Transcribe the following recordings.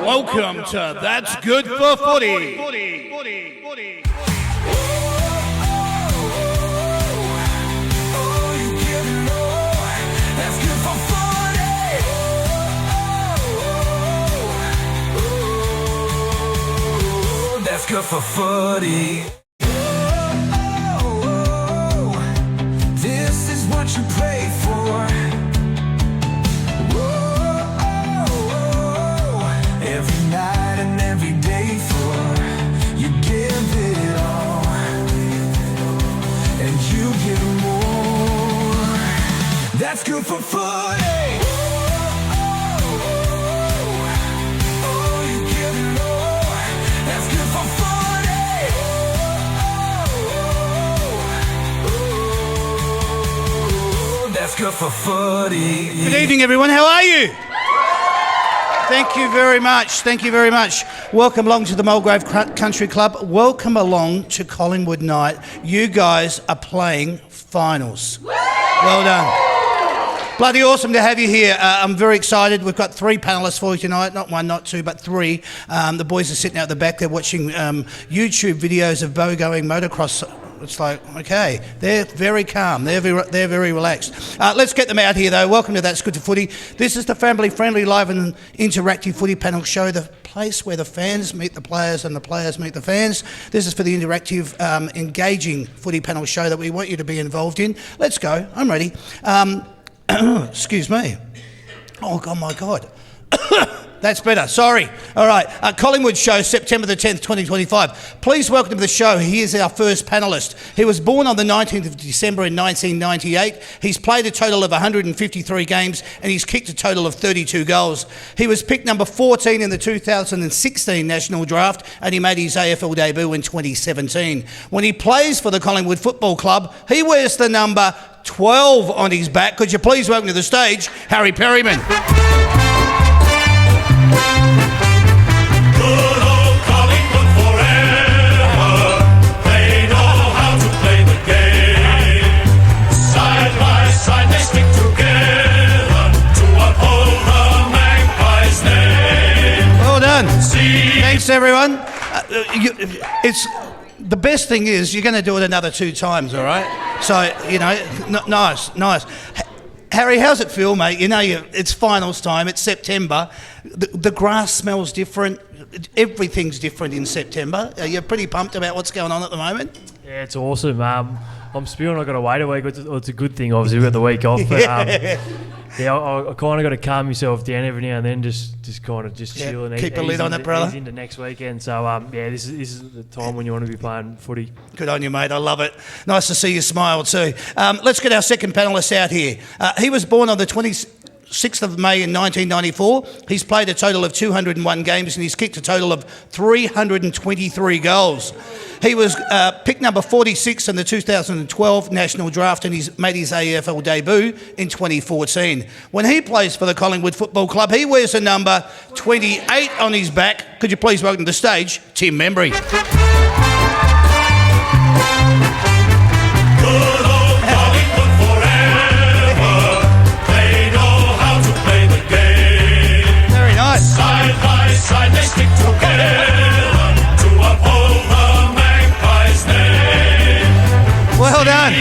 Welcome to That's Good for Footy. That's good for footy. This is what you pray for. Every night and every day for. You give it all, and you get more. That's good for footy. Good for footy. Good evening, everyone. How are you? Thank you very much. Thank you very much. Welcome along to the Mulgrave Country Club. Welcome along to Collingwood night. You guys are playing finals. Well done. Bloody awesome to have you here. I'm very excited. We've got 3 panellists for you tonight. Not 1, not 2, but 3. The boys are sitting out the back. They're watching YouTube videos of Bo going motocross. It's like, okay, they're very calm, they're very relaxed. Let's get them out here though. Welcome to That's Good to Footy. This is the family-friendly, live and interactive footy panel show, the place where the fans meet the players and the players meet the fans. This is for the interactive, engaging footy panel show that we want you to be involved in. Let's go, I'm ready. Excuse me. Oh, God, my God. That's better, sorry. All right, Collingwood show, September the 10th, 2025. Please welcome to the show, he is our first panellist. He was born on the 19th of December in 1998. He's played a total of 153 games and he's kicked a total of 32 goals. He was picked number 14 in the 2016 National Draft and he made his AFL debut in 2017. When he plays for the Collingwood Football Club, he wears the number 12 on his back. Could you please welcome to the stage, Harry Perryman. Good old Collingwood forever. They know how to play the game. Side by side they stick together to uphold the Magpies' name. Well done. Thanks, everyone. It's the best thing is you're going to do it another 2 times, all right? So, you know, nice. Harry, how's it feel, mate? You know, it's finals time, it's September. The grass smells different. Everything's different in September. You're pretty pumped about what's going on at the moment? Yeah, it's awesome. I'm spewing. I got to wait a week. It's a good thing, obviously. We got the week off, but I kind of got to calm myself down every now and then. Just kind of chill and keep a lid on it, brother. Ease into next weekend. So this is the time when you want to be playing footy. Good on you, mate. I love it. Nice to see you smile too. Let's get our second panellist out here. He was born on the 26th of May in 1994. He's played a total of 201 games and he's kicked a total of 323 goals. He was picked number 46 in the 2012 National Draft and he's made his AFL debut in 2014. When he plays for the Collingwood Football Club, he wears the number 28 on his back. Could you please welcome to the stage, Tim Membry. Side they stick together to uphold the Magpies' name. Well done.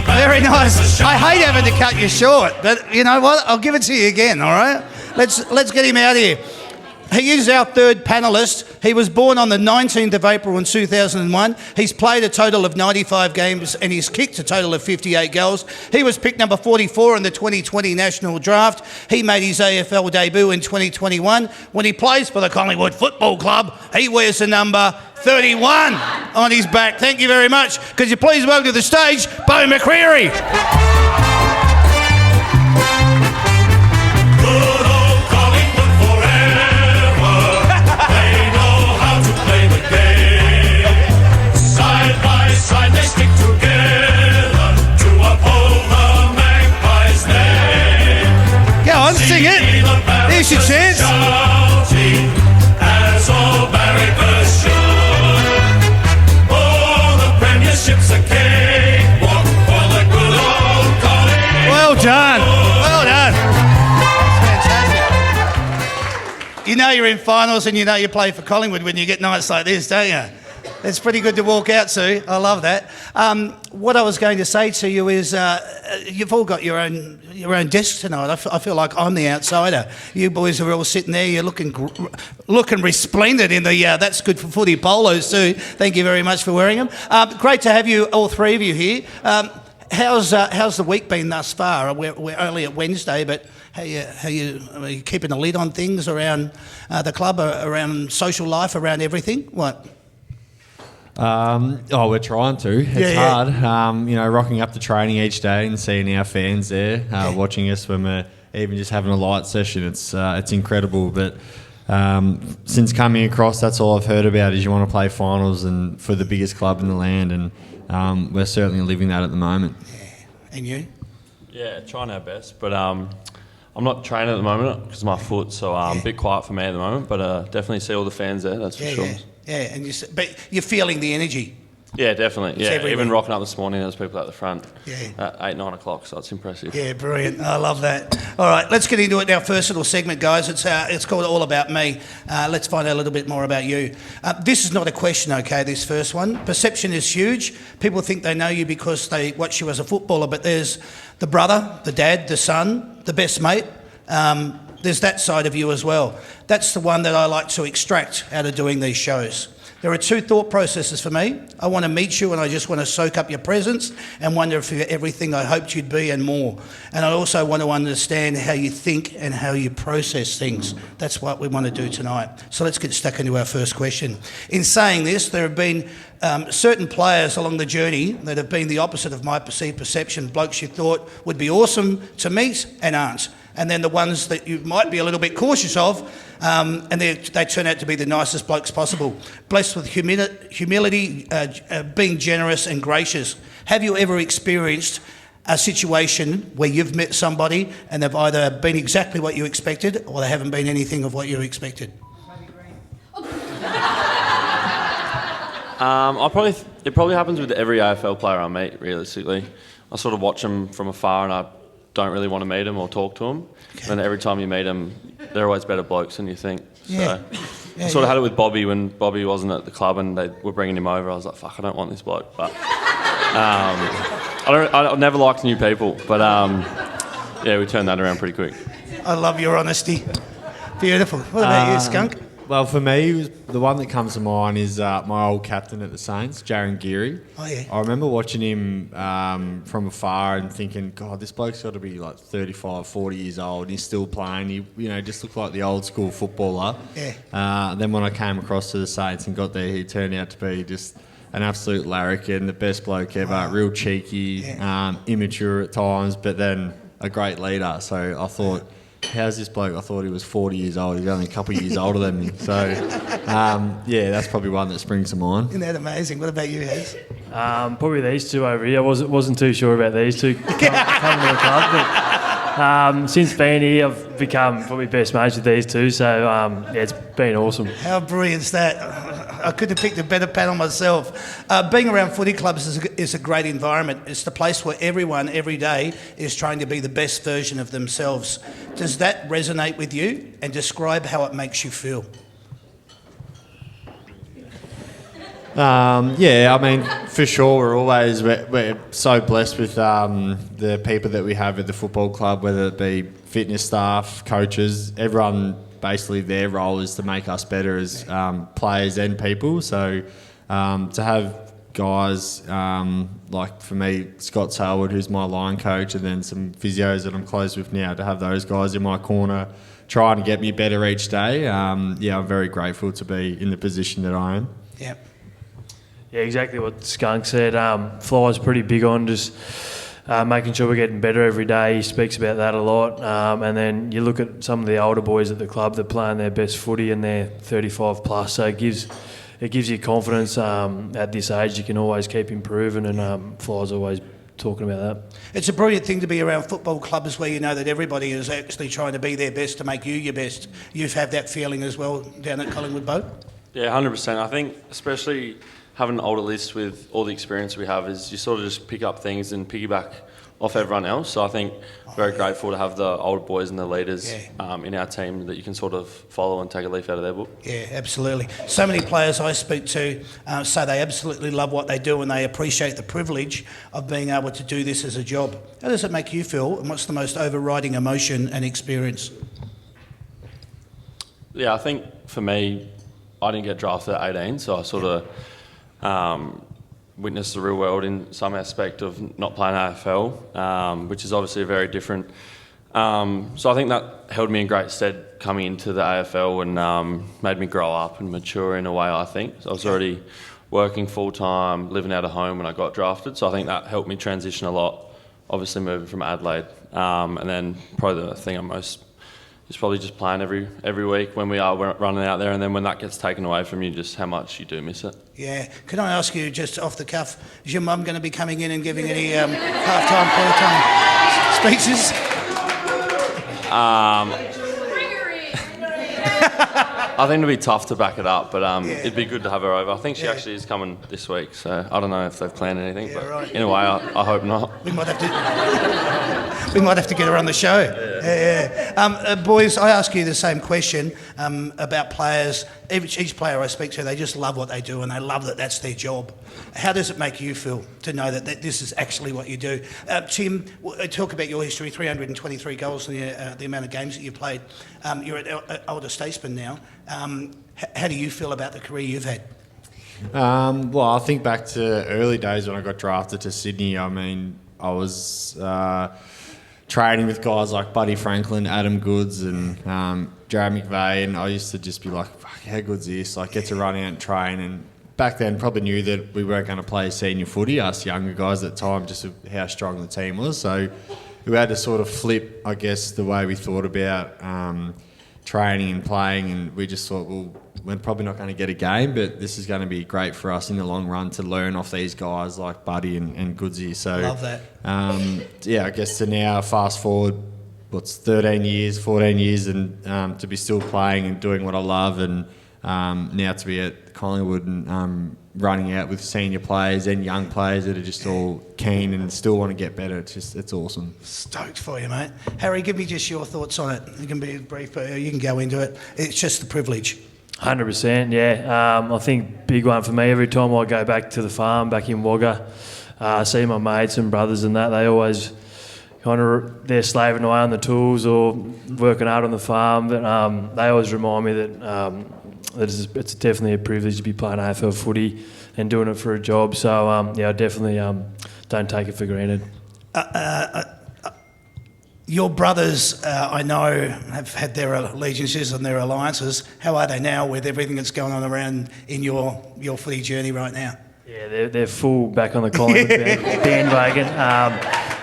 Very nice. I hate having to cut you short, but you know what? I'll give it to you again, all right? Let's get him out here. He is our third panellist. He was born on the 19th of April in 2001. He's played a total of 95 games and he's kicked a total of 58 goals. He was picked number 44 in the 2020 National Draft. He made his AFL debut in 2021. When he plays for the Collingwood Football Club, he wears the number 31 on his back. Thank you very much. Could you please welcome to the stage, Bo McCreary. Sing it. Here's your chance. As all barrackers should. Oh, the premiership's a cakewalk for the good old Collingwood. Well done. Well done. That's fantastic. You know you're in finals and you know you play for Collingwood when you get nights like this, don't you? It's pretty good to walk out to. I love that. What I was going to say to you is, you've all got your own desk tonight. I feel like I'm the outsider. You boys are all sitting there. You're looking resplendent in the. That's good for footy polos too. Thank you very much for wearing them. Great to have you, all three of you here. How's the week been thus far? We're only at Wednesday, but are you keeping a lid on things around the club, around social life, around everything? What? We're trying to. It's hard. Rocking up to training each day and seeing our fans there, watching us when we're even just having a light session. It's incredible. But since coming across, that's all I've heard about is you want to play finals and for the biggest club in the land, and we're certainly living that at the moment. Yeah. And you? Yeah, trying our best, but I'm not training at the moment because of my foot, so a bit quiet for me at the moment. But definitely see all the fans there. That's for sure. Yeah, and but you're feeling the energy. Yeah, definitely. It's Yeah, everywhere. Even rocking up this morning, there's people at the front. Yeah. At 8, 9 o'clock, so it's impressive. Yeah, brilliant. I love that. All right, let's get into it. Our first little segment, guys. It's called All About Me. Let's find out a little bit more about you. This is not a question, okay, this first one. Perception is huge. People think they know you because they watch you as a footballer, but there's the brother, the dad, the son, the best mate. There's that side of you as well. That's the one that I like to extract out of doing these shows. There are two thought processes for me. I want to meet you and I just want to soak up your presence and wonder if you're everything I hoped you'd be and more. And I also want to understand how you think and how you process things. That's what we want to do tonight. So let's get stuck into our first question. In saying this, there have been certain players along the journey that have been the opposite of my perceived perception, blokes you thought would be awesome to meet and aren't. And then the ones that you might be a little bit cautious of, and they turn out to be the nicest blokes possible. Blessed with humility, being generous and gracious. Have you ever experienced a situation where you've met somebody and they've either been exactly what you expected or they haven't been anything of what you expected? It probably happens with every AFL player I meet, realistically. I sort of watch them from afar and I don't really want to meet them or talk to them. Okay. And every time you meet them, they're always better blokes than you think. Yeah. So I sort of had it with Bobby when Bobby wasn't at the club and they were bringing him over. I was like, fuck, I don't want this bloke. But I never liked new people. But we turned that around pretty quick. I love your honesty. Beautiful. What about you, Skunk? Well, for me, the one that comes to mind is my old captain at the Saints, Jaron Geary. Oh, yeah. I remember watching him from afar and thinking, God, this bloke's got to be like 35, 40 years old and he's still playing. He just looked like the old school footballer. Yeah. Then when I came across to the Saints and got there, he turned out to be just an absolute larrikin, the best bloke ever, real cheeky, immature at times, but then a great leader. So I thought, how's this bloke? I thought he was 40 years old. He's only a couple of years older than me. So, that's probably one that springs to mind. Isn't that amazing? What about you, Hez? Probably these two over here. I wasn't too sure about these two coming to the club, but since being here, I've become probably best mates with these two. So, it's been awesome. How brilliant is that? I couldn't have picked a better panel myself. Being around footy clubs is a great environment. It's the place where everyone, every day, is trying to be the best version of themselves. Does that resonate with you? And describe how it makes you feel. For sure, we're so blessed with the people that we have at the football club, whether it be fitness staff, coaches, everyone. Basically, their role is to make us better as players and people. So to have guys like, for me, Scott Salwood, who's my line coach, and then some physios that I'm close with now, to have those guys in my corner trying to get me better each day, I'm very grateful to be in the position that I am. Yeah. Yeah, exactly what Skunk said. Fly's pretty big on just making sure we're getting better every day. He speaks about that a lot. And then you look at some of the older boys at the club that are playing their best footy and they're 35 plus. So it gives you confidence. At this age, you can always keep improving, and Fly's always talking about that. It's a brilliant thing to be around football clubs where you know that everybody is actually trying to be their best to make you your best. You've had that feeling as well down at Collingwood, Bo? Yeah, 100%. I think especially having an older list with all the experience we have is you sort of just pick up things and piggyback off everyone else. So I think very grateful to have the older boys and the leaders Yeah. in our team that you can sort of follow and take a leaf out of their book. Yeah, absolutely. So many players I speak to say they absolutely love what they do and they appreciate the privilege of being able to do this as a job. How does it make you feel, and what's the most overriding emotion and experience? Yeah, I think for me, I didn't get drafted at 18, so I sort of witnessed the real world in some aspect of not playing AFL, which is obviously very different. So I think that held me in great stead coming into the AFL and made me grow up and mature in a way, I think. So I was already working full-time, living out of home when I got drafted, so I think that helped me transition a lot, obviously moving from Adelaide. And then probably the thing I'm most is probably just playing every week when we are running out there, and then when that gets taken away from you, just how much you do miss it. Yeah. Can I ask you, just off the cuff, is your mum going to be coming in and giving any half-time, quarter-time speeches? I think it'd be tough to back it up, but it'd be good to have her over. I think she actually is coming this week, so I don't know if they've planned anything, but right. in a way, I hope not. We might have to get her on the show. Yeah. Boys, I ask you the same question about players. Each player I speak to, they just love what they do and they love that that's their job. How does it make you feel to know that this is actually what you do? Tim, talk about your history, 323 goals and the amount of games that you've played. You're at older statesman now. How do you feel about the career you've had? Well, I think back to early days when I got drafted to Sydney. I mean, I was training with guys like Buddy Franklin, Adam Goods and Jared McVeigh, and I used to just be like, fuck, how good's this? Like, get to run out and train. And back then probably knew that we weren't going to play senior footy, us younger guys at the time, just of how strong the team was. So we had to sort of flip, I guess, the way we thought about training and playing, and we just thought, well, we're probably not going to get a game, but this is going to be great for us in the long run to learn off these guys like Buddy and Goodsy. So, love that. Yeah, I guess to now fast forward, 13 years, 14 years, and to be still playing and doing what I love, and now to be at Collingwood and running out with senior players and young players that are just all keen and still want to get better. It's awesome. Stoked for you, mate. Harry, give me just your thoughts on it. You can be brief, but you can go into it. It's just the privilege. 100%, yeah. I think big one for me, every time I go back to the farm, back in Wagga, see my mates and brothers and that, they always kind of, they're slaving away on the tools or working hard on the farm, but they always remind me that it's definitely a privilege to be playing AFL footy and doing it for a job. So, yeah, I definitely don't take it for granted. Your brothers, I know, have had their allegiances and their alliances. How are they now with everything that's going on around in your footy journey right now? Yeah, they're full back on the Collingwood bandwagon.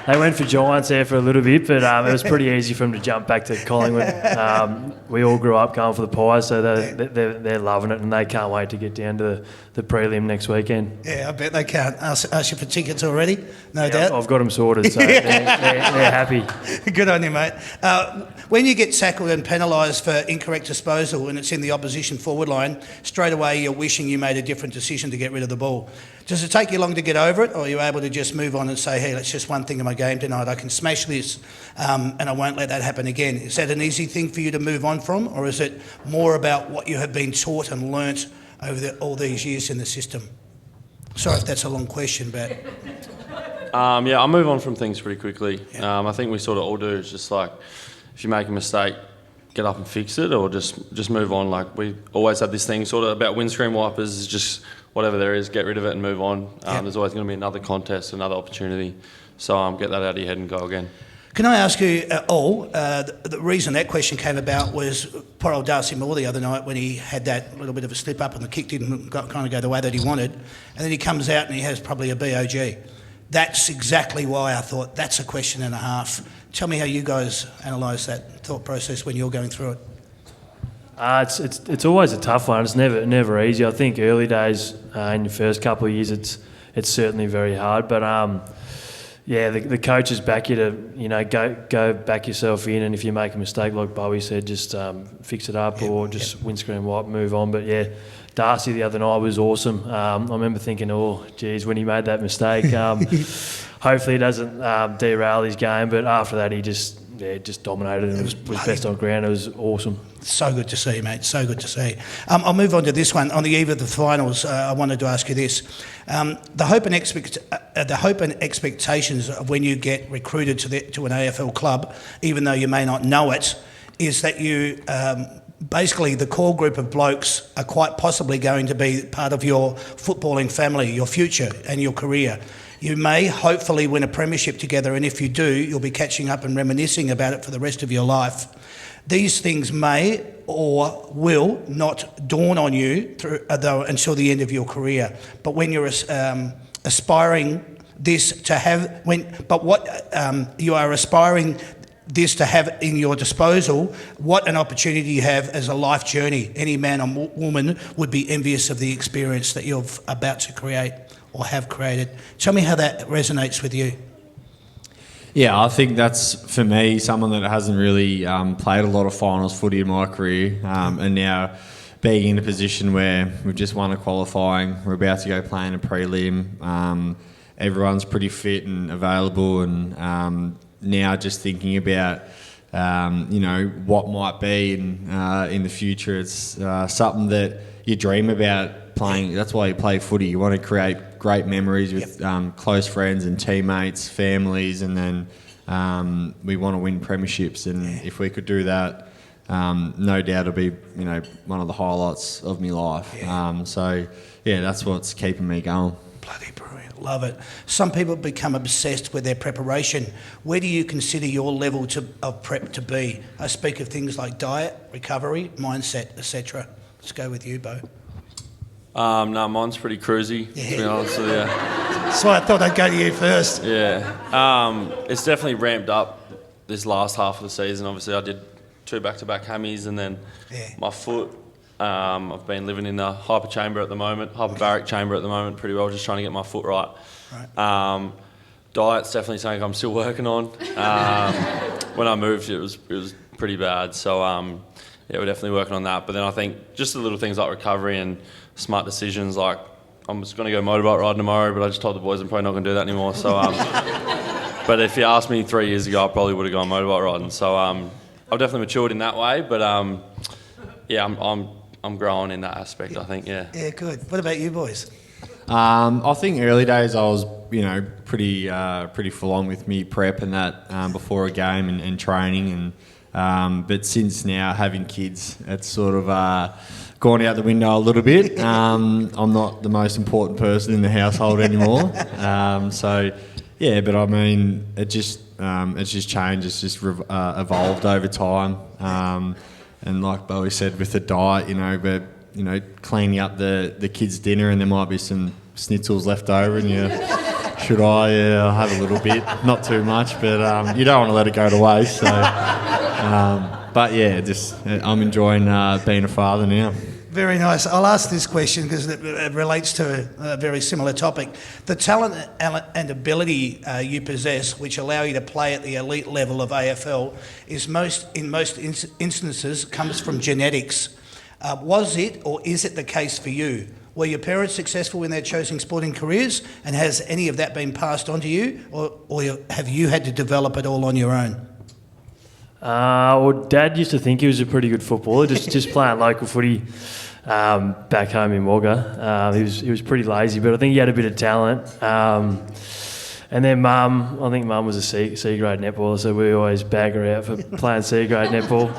They went for Giants there for a little bit, but it was pretty easy for them to jump back to Collingwood. We all grew up going for the Pies, so they're loving it, and they can't wait to get down to the prelim next weekend. Yeah, I bet they can't. Ask you for tickets already, no doubt. I've got them sorted, so they're happy. Good on you, mate. When you get tackled and penalised for incorrect disposal and it's in the opposition forward line, straight away you're wishing you made a different decision to get rid of the ball. Does it take you long to get over it, or are you able to just move on and say, hey, that's just one thing in my game tonight, I can smash this and I won't let that happen again? Is that an easy thing for you to move on from, or is it more about what you have been taught and learnt over all these years in the system? Sorry if that's a long question, but... Yeah, I move on from things pretty quickly. I think we sort of all do. It's just like, if you make a mistake, get up and fix it, or just move on. Like, we always had this thing sort of about windscreen wipers, is just whatever there is, get rid of it and move on. There's always going to be another contest, another opportunity. So get that out of your head and go again. Can I ask you the reason that question came about was poor old Darcy Moore the other night when he had that little bit of a slip up and the kick didn't kind of go the way that he wanted, and then he comes out and he has probably a BOG. That's exactly why I thought that's a question and a half. Tell me how you guys analyse that thought process when you're going through it. It's always a tough one. It's never easy. I think early days in your first couple of years, it's certainly very hard. But yeah, the coaches back you to go back yourself in, and if you make a mistake, like Bowie said, just fix it up or just windscreen wipe, move on. But yeah, Darcy the other night was awesome. I remember thinking, oh geez, when he made that mistake. hopefully it doesn't derail his game. But after that, he just dominated and was best on ground. It was awesome. So good to see, mate. So good to see. I'll move on to this one. On the eve of the finals, I wanted to ask you this: the hope and expectations of when you get recruited to an AFL club, even though you may not know it, is that you basically the core group of blokes are quite possibly going to be part of your footballing family, your future and your career. You may hopefully win a premiership together, and if you do, you'll be catching up and reminiscing about it for the rest of your life. These things may or will not dawn on you until the end of your career. But when you're aspiring this to have, you are aspiring this to have in your disposal, what an opportunity you have as a life journey. Any man or woman would be envious of the experience that you're about to create or have created. Tell me how that resonates with you. Yeah, I think that's, for me, someone that hasn't really played a lot of finals footy in my career, and now being in a position where we've just won a qualifying, we're about to go play in a prelim, everyone's pretty fit and available, and now just thinking about what might be in the future. It's something that you dream about playing. That's why you play footy. You want to create great memories with close friends and teammates, families, and then we want to win premierships. And if we could do that, no doubt it'll be one of the highlights of my life. That's what's keeping me going. Bloody brilliant. Love it. Some people become obsessed with their preparation. Where do you consider your level of prep to be? I speak of things like diet, recovery, mindset, etc. Let's go with you, Bo. No, mine's pretty cruisy, to be honest with you. That's why I thought I'd go to you first. Yeah. It's definitely ramped up this last half of the season. Obviously, I did 2 back-to-back hammies, and then my foot. I've been living in the hyperbaric chamber at the moment pretty well, just trying to get my foot right. Diet's definitely something I'm still working on. When I moved, it was pretty bad. So, we're definitely working on that. But then I think just the little things like recovery and smart decisions, like I'm just going to go motorbike riding tomorrow, but I just told the boys I'm probably not going to do that anymore. So, but if you asked me 3 years ago, I probably would have gone motorbike riding. So I've definitely matured in that way. But I'm growing in that aspect, I think, yeah. Yeah, good. What about you boys? I think early days I was, pretty full on with me prep and that before a game and training, and but since now having kids, it's sort of gone out the window a little bit. I'm not the most important person in the household anymore. But I mean, it's just changed. It's just evolved over time. And like Bowie said, with the diet, cleaning up the kids' dinner, and there might be some schnitzels left over, and should I? Yeah, I'll have a little bit, not too much, but you don't want to let it go to waste. So, I'm enjoying being a father now. Very nice. I'll ask this question because it relates to a very similar topic. The talent and ability you possess, which allow you to play at the elite level of AFL, in most instances comes from genetics. Was it or is it the case for you? Were your parents successful in their chosen sporting careers, and has any of that been passed on to you, or have you had to develop it all on your own? Dad used to think he was a pretty good footballer, just playing local footy back home in Wagga. He was pretty lazy, but I think he had a bit of talent. And then Mum was a C grade netballer, so we always bag her out for playing C grade netball.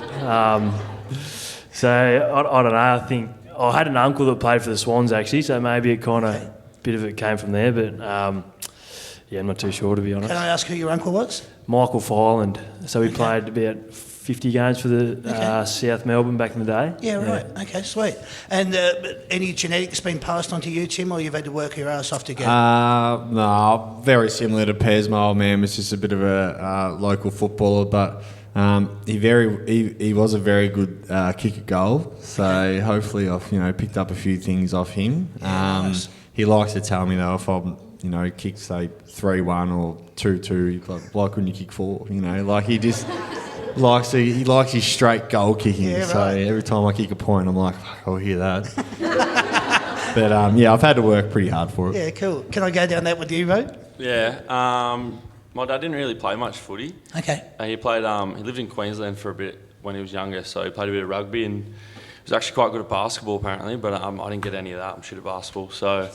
So I don't know. I think I had an uncle that played for the Swans actually, so maybe it kind of bit of it came from there, but. I'm not too sure, to be honest. Can I ask who your uncle was? Michael Fireland. So he played about 50 games for the South Melbourne back in the day. Yeah, right. Yeah. Okay, sweet. And any genetics been passed on to you, Tim, or you've had to work your ass off to get it? No, very similar to Pez. My old man was just a bit of a local footballer, but he was a very good kick at goal. So hopefully I've picked up a few things off him. Nice. He likes to tell me though if I'm kick say 3-1 or 2-2, like why couldn't you kick 4? Like he just likes his straight goal kicking. Yeah, right. So every time I kick a point, I'm like, fuck, I'll hear that. But I've had to work pretty hard for it. Yeah, cool. Can I go down that with you, mate? Yeah. My dad didn't really play much footy. Okay. He played. He lived in Queensland for a bit when he was younger, so he played a bit of rugby and he was actually quite good at basketball apparently. But I didn't get any of that. I'm shit at basketball. So,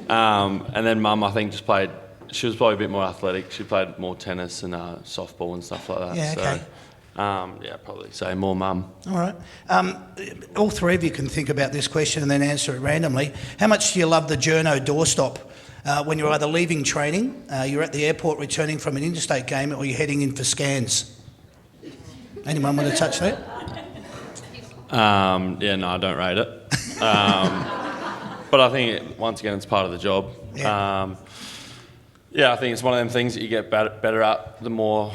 and then Mum, I think, just played. She was probably a bit more athletic. She played more tennis and softball and stuff like that. Yeah, okay. So, yeah, probably say more Mum. All right. All three of you can think about this question and then answer it randomly. How much do you love the journo doorstop when you're either leaving training, you're at the airport returning from an interstate game, or you're heading in for scans? Anyone want to touch that? Yeah, no, I don't rate it. But I think, once again, it's part of the job. Yeah. Yeah, I think it's one of them things that you get better at the more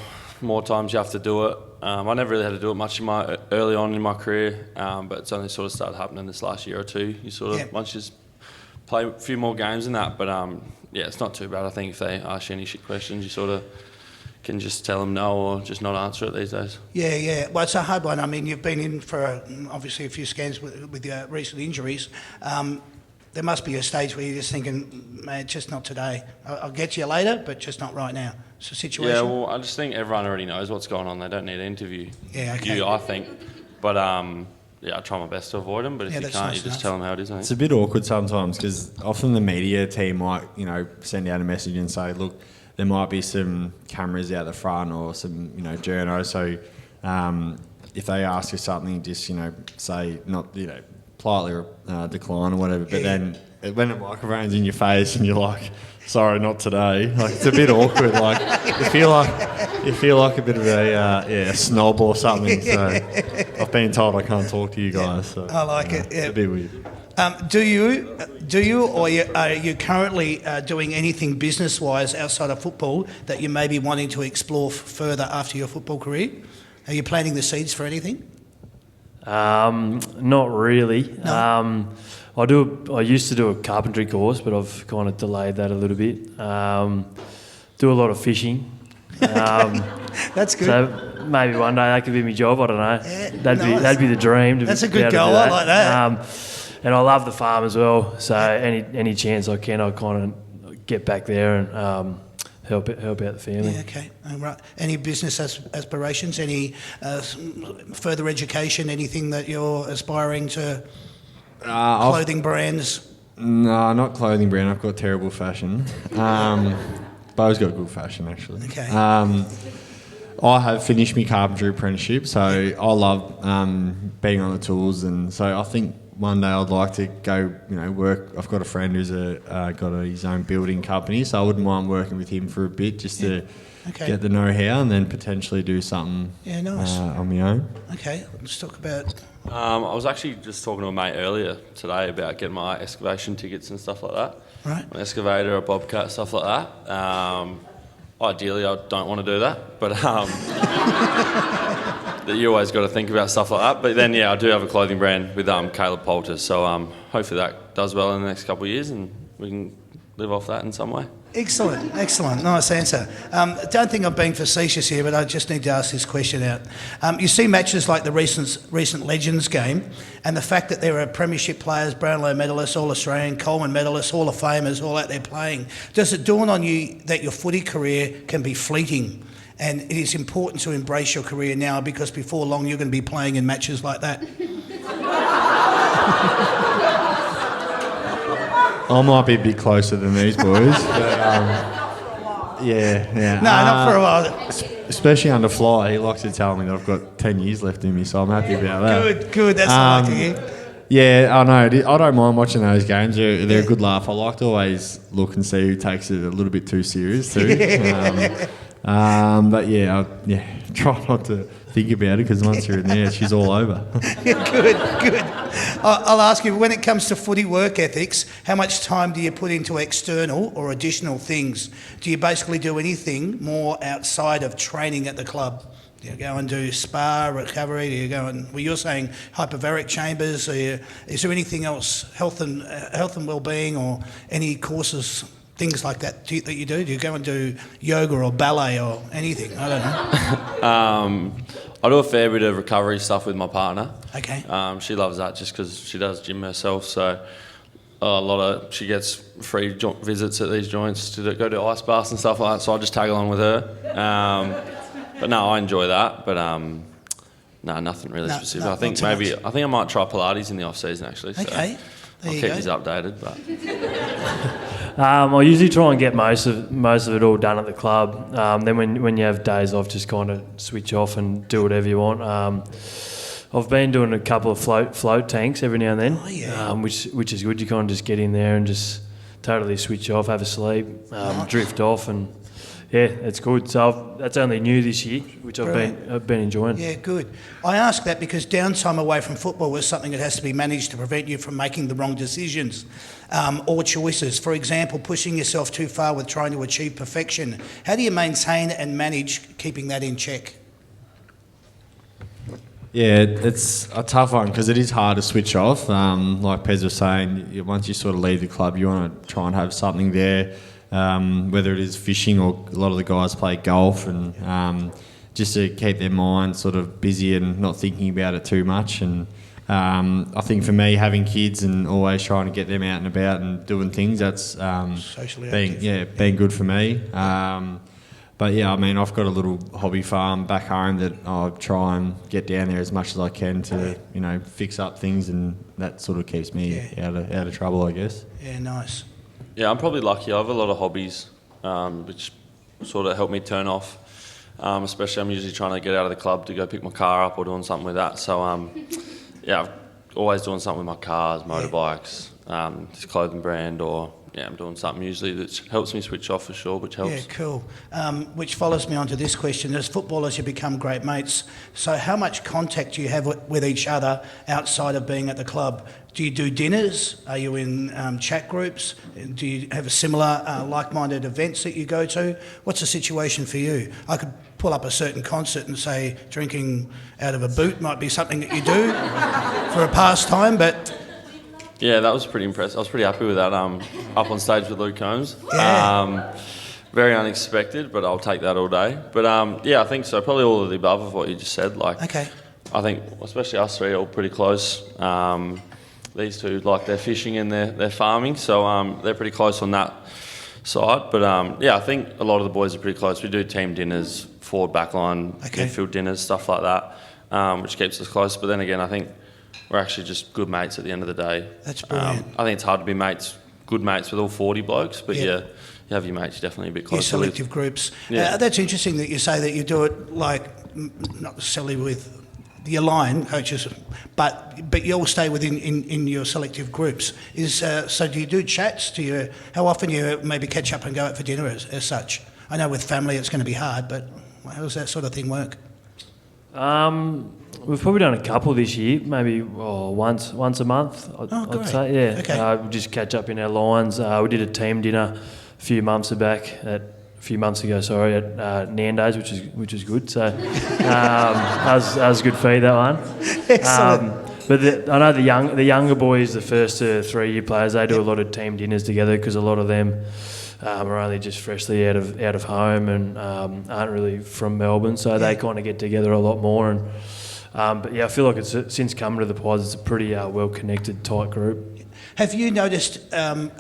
times you have to do it. I never really had to do it much early on in my career, but it's only sort of started happening this last year or two. You sort of, once you just play a few more games in that, but yeah, it's not too bad. I think if they ask you any shit questions, you sort of can just tell them no or just not answer it these days. Yeah. Well, it's a hard one. I mean, you've been in for obviously a few scans with your recent injuries. There must be a stage where you're just thinking, man, just not today. I'll get you later, but just not right now. It's a situation. Yeah, well, I just think everyone already knows what's going on. They don't need to interview you, I think. But yeah, I try my best to avoid them. But if you can't, nice you just enough. tell them how it is. I think. It's a bit awkward sometimes because often the media team might, send out a message and say, look, there might be some cameras out the front or some, journos. So if they ask you something, just, say not, politely decline or whatever. But then when the microphone's in your face and you're like, sorry, not today. Like, it's a bit awkward. Like, you feel like a bit of a snob or something. So I've been told I can't talk to you guys. So I like it. Yeah. It's a bit weird. Do you, or are you currently doing anything business-wise outside of football that you may be wanting to explore further after your football career? Are you planting the seeds for anything? Not really. No. I used to do a carpentry course, but I've kind of delayed that a little bit. Do a lot of fishing. That's good. So maybe one day that could be my job. I don't know. Yeah, That'd be the dream. That's a be good able to goal. do I like that. And I love the farm as well. So any chance I can, I kind of get back there and help out the family. Yeah, okay. Right. Any business aspirations? Any further education? Anything that you're aspiring to? Clothing brands? No, not clothing brand. I've got terrible fashion. Bo's got good fashion, actually. Okay. I have finished my carpentry apprenticeship, so I love being on the tools, and so I think one day I'd like to go, work. I've got a friend who's got his own building company, so I wouldn't mind working with him for a bit just to get the know-how, and then potentially do something on my own. Okay, let's talk about... I was actually just talking to a mate earlier today about getting my excavation tickets and stuff like that. Right. An excavator, a bobcat, stuff like that. Ideally, I don't want to do that, but that you always got to think about stuff like that. But then, I do have a clothing brand with Caleb Poulter, so hopefully that does well in the next couple of years and we can live off that in some way. Excellent. Nice answer. Don't think I'm being facetious here, but I just need to ask this question out. You see matches like the recent Legends game, and the fact that there are premiership players, Brownlow medalists, All-Australian, Coleman medalists, Hall of Famers, all out there playing. Does it dawn on you that your footy career can be fleeting, and it is important to embrace your career now because before long you're going to be playing in matches like that? I might be a bit closer than these boys, but yeah. No, not for a while. Especially under Fly, he likes to tell me that I've got 10 years left in me, so I'm happy about that. Good. That's what I like to hear. Yeah, I know. I don't mind watching those games. They're a good laugh. I like to always look and see who takes it a little bit too serious too. But try not to think about it because once you're in there, she's all over. Good. I'll ask you, when it comes to footy work ethics, how much time do you put into external or additional things? Do you basically do anything more outside of training at the club? Do you go and do spa, recovery? Do you go and... Well, you're saying hyperbaric chambers. Is there anything else, health and well-being or any courses, things like that that you do? Do you go and do yoga or ballet or anything? I don't know. I do a fair bit of recovery stuff with my partner. Okay. She loves that just because she does gym herself. So she gets free visits at these joints to go to ice baths and stuff like that, so I just tag along with her. But no, I enjoy that, but no, nothing really specific. I think I might try Pilates in the off season actually. So Okay, there I'll you keep go. these updated. But I usually try and get most of it all done at the club. Then when you have days off, just kind of switch off and do whatever you want. I've been doing a couple of float tanks every now and then, Oh, yeah. which is good. You kind of just get in there and just totally switch off, have a sleep, drift off, and yeah, it's good. So that's only new this year, which I've been enjoying. Yeah, good. I ask that because downtime away from football is something that has to be managed to prevent you from making the wrong decisions or choices. For example, pushing yourself too far with trying to achieve perfection. How do you maintain and manage keeping that in check? Yeah, it's a tough one because it is hard to switch off. Like Pez was saying, once you sort of leave the club, you want to try and have something there, whether it is fishing or a lot of the guys play golf, and just to keep their mind sort of busy and not thinking about it too much. And I think for me, having kids and always trying to get them out and about and doing things, that's Socially active. been good for me. But yeah, I mean, I've got a little hobby farm back home that I try and get down there as much as I can to, fix up things, and that sort of keeps me out of trouble, I guess. Yeah, nice. yeah, I'm probably lucky. I have a lot of hobbies, which sort of help me turn off. Especially, I'm usually trying to get out of the club to go pick my car up or doing something with that. So yeah, I'm always doing something with my cars, motorbikes, this clothing brand, or I'm doing something usually that helps me switch off for sure, which helps. Yeah, cool. Which follows me on to this question. As footballers, you become great mates. So how much contact do you have with each other outside of being at the club? Do you do dinners? Are you in chat groups? Do you have a similar like-minded events that you go to? What's the situation for you? I could pull up a certain concert and say drinking out of a boot might be something that you do for a pastime, but... Yeah, that was pretty impressive. I was pretty happy with that. Up on stage with Luke Combs. Yeah. Very unexpected, but I'll take that all day. But yeah, I think so. Probably all of the above of what you just said. Like, Okay. I think especially us three are all pretty close. These two, like, they're fishing and they're farming, so they're pretty close on that side. But yeah, I think a lot of the boys are pretty close. We do team dinners, forward, backline, Okay. midfield dinners, stuff like that, which keeps us close. But then again, I think we're actually just good mates at the end of the day. That's brilliant. I think it's hard to be good mates with all 40 blokes, but Yeah. yeah, you have your mates definitely a bit Your closer with. selective groups. Yeah. That's interesting that you say that you do it like not necessarily with your line coaches, but you all stay within in your selective groups. So do you do chats? How often you maybe catch up and go out for dinner as such? I know with family it's going to be hard, but how does that sort of thing work? We've probably done a couple this year, maybe once a month. great. I'd say, yeah. Okay. We just catch up in our lines. We did a team dinner a few months ago, sorry, at Nando's, which is good. So that was a good feed, that one. Excellent. But I know the younger boys, the first 3 year players, they do a lot of team dinners together because a lot of them are only just freshly out of home and aren't really from Melbourne, so they kind of get together a lot more. And but yeah, I feel like it's since coming to the Pods, it's a pretty well connected, tight group. Have you noticed, and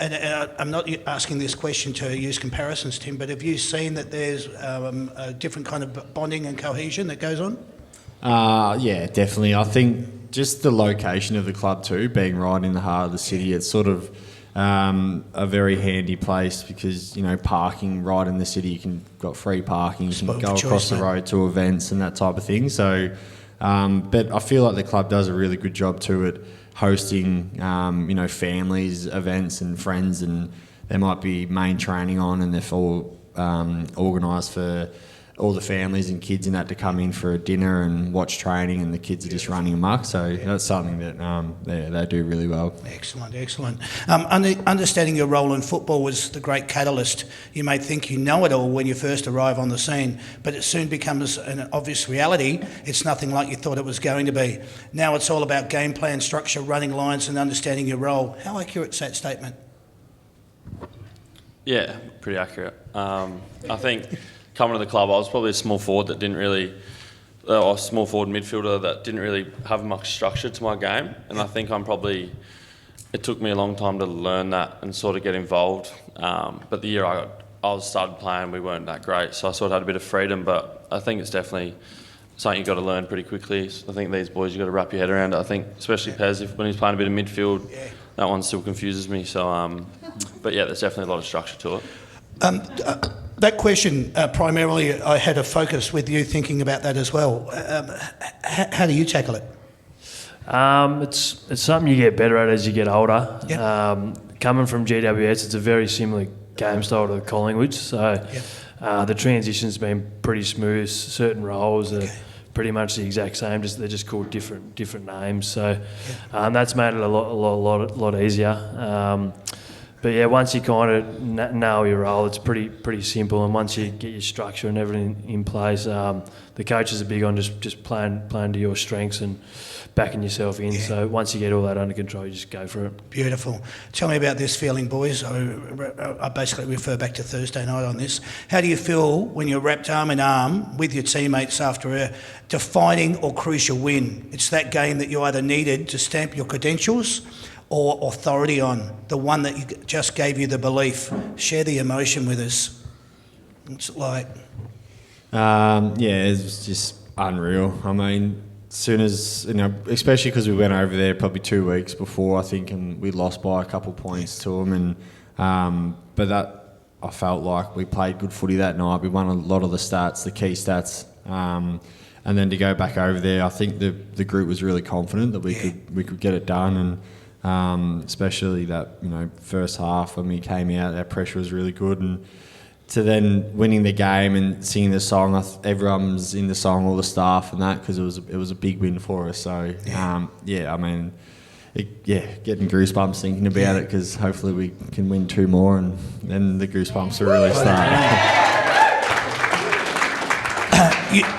I'm not asking this question to use comparisons, Tim, but have you seen that there's a different kind of bonding and cohesion that goes on? Yeah, definitely. I think just the location of the club too, being right in the heart of the city, it's sort of a very handy place because, parking right in the city, you can got free parking, you can Spot go of choice, across the mate. road to events and that type of thing. So, but I feel like the club does a really good job too at hosting, families, events and friends, and there might be main training on and they're all organised for all the families and kids and that to come in for a dinner and watch training, and the kids are just running amok. So that's something that they do really well. Excellent. Understanding your role in football was the great catalyst. You may think you know it all when you first arrive on the scene, but it soon becomes an obvious reality. It's nothing like you thought it was going to be. Now it's all about game plan, structure, running lines and understanding your role. How accurate is that statement? Yeah, pretty accurate. I think coming to the club, I was probably a small forward that didn't really, or a small forward midfielder that didn't really have much structure to my game, and I think I'm probably it took me a long time to learn that and sort of get involved. But the year I started playing, we weren't that great, so I sort of had a bit of freedom. But I think it's definitely something you've got to learn pretty quickly. I think these boys, you've got to wrap your head around it. I think, especially Pez, when he's playing a bit of midfield, that one still confuses me. So, but yeah, there's definitely a lot of structure to it. That question, primarily, I had a focus with you thinking about that as well. How do you tackle it? It's something you get better at as you get older. Yep. Coming from GWS, it's a very similar game style to Collingwood, so the transition's been pretty smooth. Certain roles are pretty much the exact same, they're just called different names. So that's made it a lot easier. But yeah, once you kind of know your role, it's pretty simple. And once you get your structure and everything in place, the coaches are big on just playing to your strengths and backing yourself in. So once you get all that under control, you just go for it. Beautiful. Tell me about this feeling, boys. I basically refer back to Thursday night on this. How do you feel when you're wrapped arm in arm with your teammates after a defining or crucial win? It's that game that you either needed to stamp your credentials or authority on, the one that just gave you the belief. Share the emotion with us. What's it like? It was just unreal. I mean, as soon as, especially because we went over there probably 2 weeks before, I think, and we lost by a couple points to them. But that, I felt like we played good footy that night. We won a lot of the stats, the key stats. And then to go back over there, I think the group was really confident that we could get it done. And especially that first half when we came out, our pressure was really good, and to then winning the game and singing the song, everyone was in the song, all the staff and that, because it was a big win for us. So I mean, getting goosebumps thinking about it, because hopefully we can win 2 more and then the goosebumps will really start.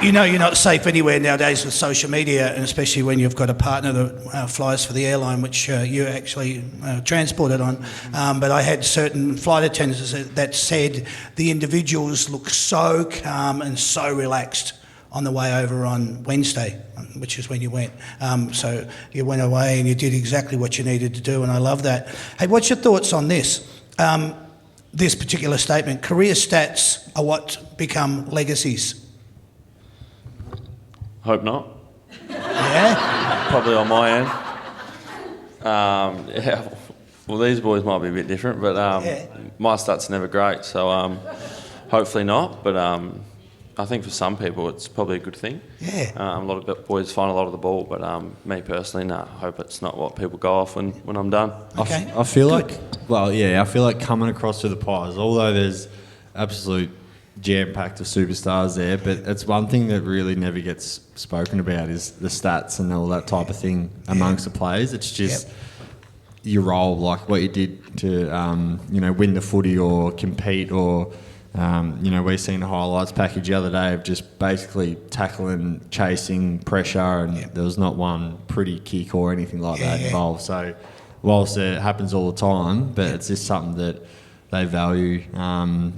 You know you're not safe anywhere nowadays with social media, and especially when you've got a partner that flies for the airline, which you actually transported on. But I had certain flight attendants that said the individuals look so calm and so relaxed on the way over on Wednesday, which is when you went. So you went away and you did exactly what you needed to do, and I love that. Hey, what's your thoughts on this? This particular statement: career stats are what become legacies. Hope not. Yeah? Probably on my end. Well, these boys might be a bit different, but my stats are never great, so hopefully not. But I think for some people it's probably a good thing. Yeah. A lot of boys find a lot of the ball, but me personally, I hope it's not what people go off when I'm done. Okay. I feel like coming across to the Pies, although there's absolute jam-packed of superstars there, but it's one thing that really never gets spoken about is the stats and all that type of thing amongst the players. It's just your role, like what you did to win the footy or compete, or we've seen the highlights package the other day of just basically tackling, chasing, pressure, and there was not one pretty kick or anything like that involved. So whilst it happens all the time, but it's just something that they value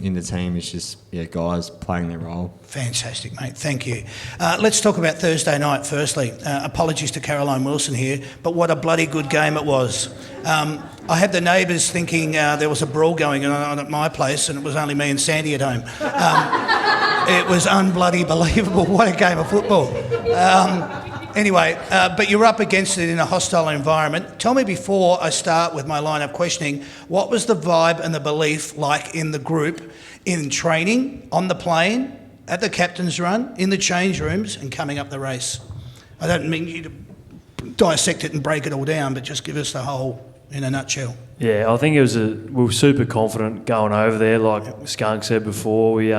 in the team. It's just guys playing their role. Fantastic, mate. Thank you. Let's talk about Thursday night firstly. Apologies to Caroline Wilson here, but what a bloody good game it was. I had the neighbours thinking there was a brawl going on at my place, and it was only me and Sandy at home. It was unbloody believable. What a game of football. Anyway, but you're up against it in a hostile environment. Tell me, before I start with my line of questioning, what was the vibe and the belief like in the group, in training, on the plane, at the captain's run, in the change rooms, and coming up the race? I don't mean you to dissect it and break it all down, but just give us the whole in a nutshell. Yeah, I think we were super confident going over there. Like Skunk said before, we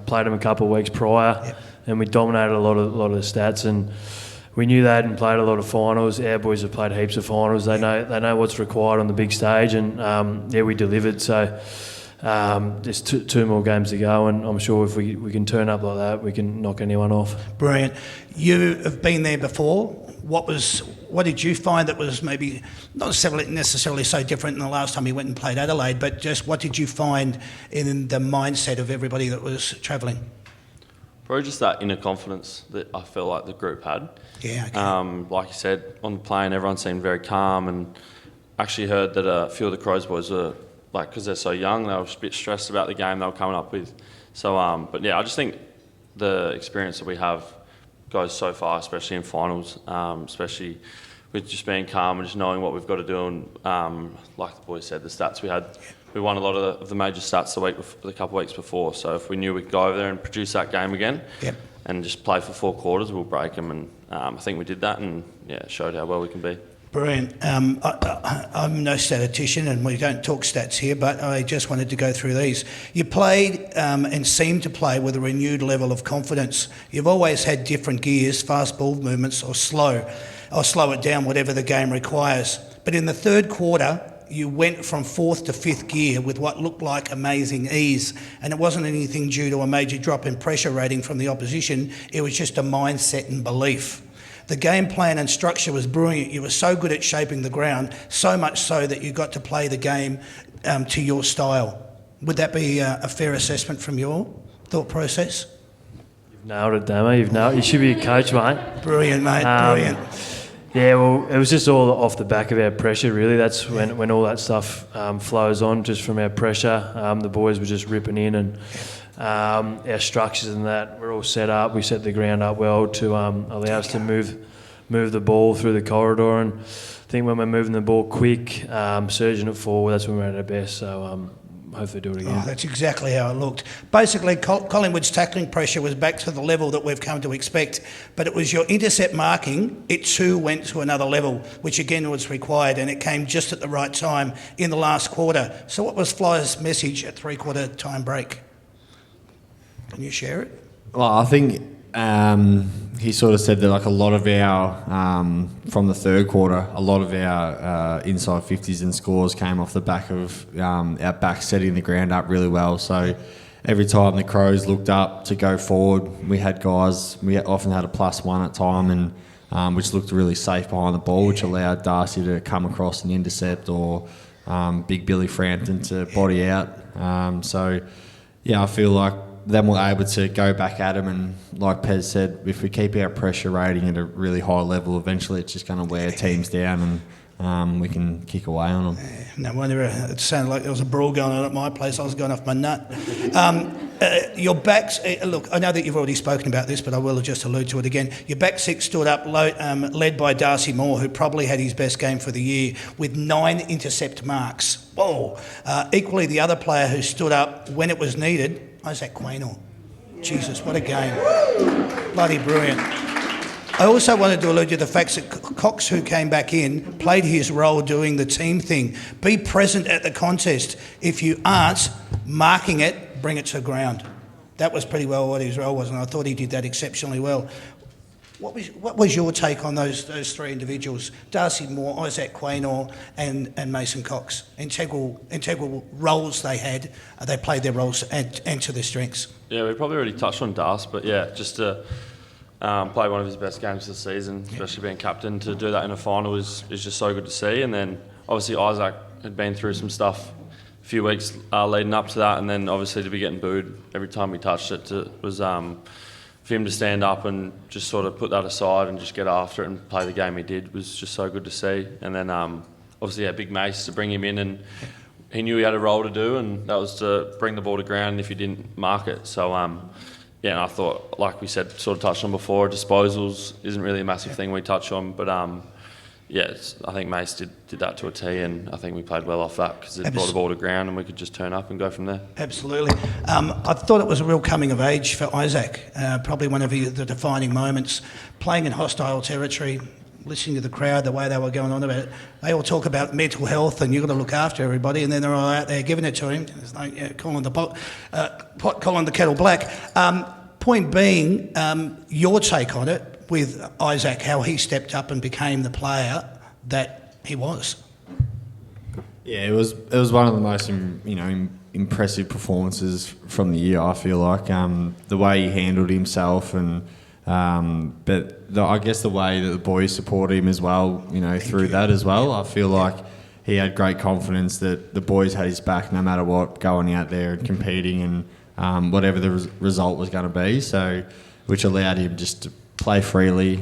played them a couple of weeks prior, and we dominated a lot of the stats, and we knew they hadn't played a lot of finals. Our boys have played heaps of finals. They know what's required on the big stage, and we delivered. So there's two more games to go, and I'm sure if we can turn up like that, we can knock anyone off. Brilliant. You have been there before. What did you find that was maybe not necessarily so different than the last time you went and played Adelaide, but just what did you find in the mindset of everybody that was travelling? Probably just that inner confidence that I feel like the group had. Yeah, okay. Like you said, on the plane, everyone seemed very calm, and actually heard that a few of the Crows boys were, like, because they're so young, they were a bit stressed about the game they were coming up with. So, but yeah, I just think the experience that we have goes so far, especially in finals, especially with just being calm and just knowing what we've got to do. And like the boys said, the stats we won a lot of the major stats the couple of weeks before. So if we knew we could go over there and produce that game again, and just play for 4 quarters, we'll break them. And I think we did that, and yeah, it showed how well we can be. Brilliant. I'm no statistician and we don't talk stats here, but I just wanted to go through these. You played and seemed to play with a renewed level of confidence. You've always had different gears, fast ball movements or slow it down, whatever the game requires. But in the third quarter, you went from 4th to 5th gear with what looked like amazing ease. And it wasn't anything due to a major drop in pressure rating from the opposition. It was just a mindset and belief. The game plan and structure was brilliant. You were so good at shaping the ground, so much so that you got to play the game to your style. Would that be a fair assessment from your thought process? You've nailed it, Damo. You've nailed it. You should be a coach, mate. Brilliant, mate. Brilliant. Yeah, well, it was just all off the back of our pressure, really. That's when all that stuff flows on, just from our pressure. The boys were just ripping in, and our structures and that were all set up. We set the ground up well to allow us to move the ball through the corridor. And I think when we're moving the ball quick, surging it forward, that's when we're at our best. So hopefully do it again. Oh, that's exactly how it looked. Basically, Collingwood's tackling pressure was back to the level that we've come to expect, but it was your intercept marking, it too went to another level, which again was required, and it came just at the right time in the last quarter. So what was Flyer's message at 3-quarter time break? Can you share it? Well, I think he sort of said that like a lot of our, from the third quarter, a lot of our inside 50s and scores came off the back of our back setting the ground up really well. So every time the Crows looked up to go forward, we often had a +1 at time, and which looked really safe behind the ball, which allowed Darcy to come across and intercept, or Big Billy Frampton to body out. So yeah, I feel like then we're able to go back at them, and like Pez said, if we keep our pressure rating at a really high level, eventually it's just going to wear teams down, and we can kick away on them. No wonder it sounded like there was a brawl going on at my place. I was going off my nut. Your backs, look, I know that you've already spoken about this, but I will just allude to it again. Your back six stood up, led by Darcy Moore, who probably had his best game for the year, with 9 intercept marks. Whoa. Equally, the other player who stood up when it was needed, Isaac Quaynor. Jesus, what a game. Bloody brilliant. I also wanted to allude to the fact that Cox, who came back in, played his role doing the team thing. Be present at the contest. If you aren't marking it, bring it to ground. That was pretty well what his role was, and I thought he did that exceptionally well. What was your take on those 3 individuals? Darcy Moore, Isaac Quaynor and Mason Cox. Integral roles they had. They played their roles and to their strengths. Yeah, we probably already touched on Darcy, but yeah, just to play one of his best games of the season, especially being captain, to do that in a final is just so good to see. And then obviously Isaac had been through some stuff a few weeks leading up to that, and then obviously to be getting booed every time we touched it was for him to stand up and just sort of put that aside and just get after it and play the game he did was just so good to see. And then obviously Big Mace, to bring him in, and he knew he had a role to do, and that was to bring the ball to ground if you didn't mark it. So yeah, and I thought, like we said, sort of touched on before, disposals isn't really a massive thing we touch on, but yeah, I think Mace did that to a T, and I think we played well off that because it brought the ball to ground and we could just turn up and go from there. Absolutely. I thought it was a real coming of age for Isaac, probably one of the defining moments, playing in hostile territory, listening to the crowd, the way they were going on about it. They all talk about mental health and you've got to look after everybody, and then they're all out there giving it to him. It's like calling the kettle black. Point being, your take on it with Isaac, how he stepped up and became the player that he was. Yeah, it was one of the most impressive performances from the year. I feel like the way he handled himself, and I guess the way that the boys supported him as well. Through that as well, I feel like he had great confidence that the boys had his back no matter what, going out there and competing and whatever the result was going to be. So, which allowed him just to play freely.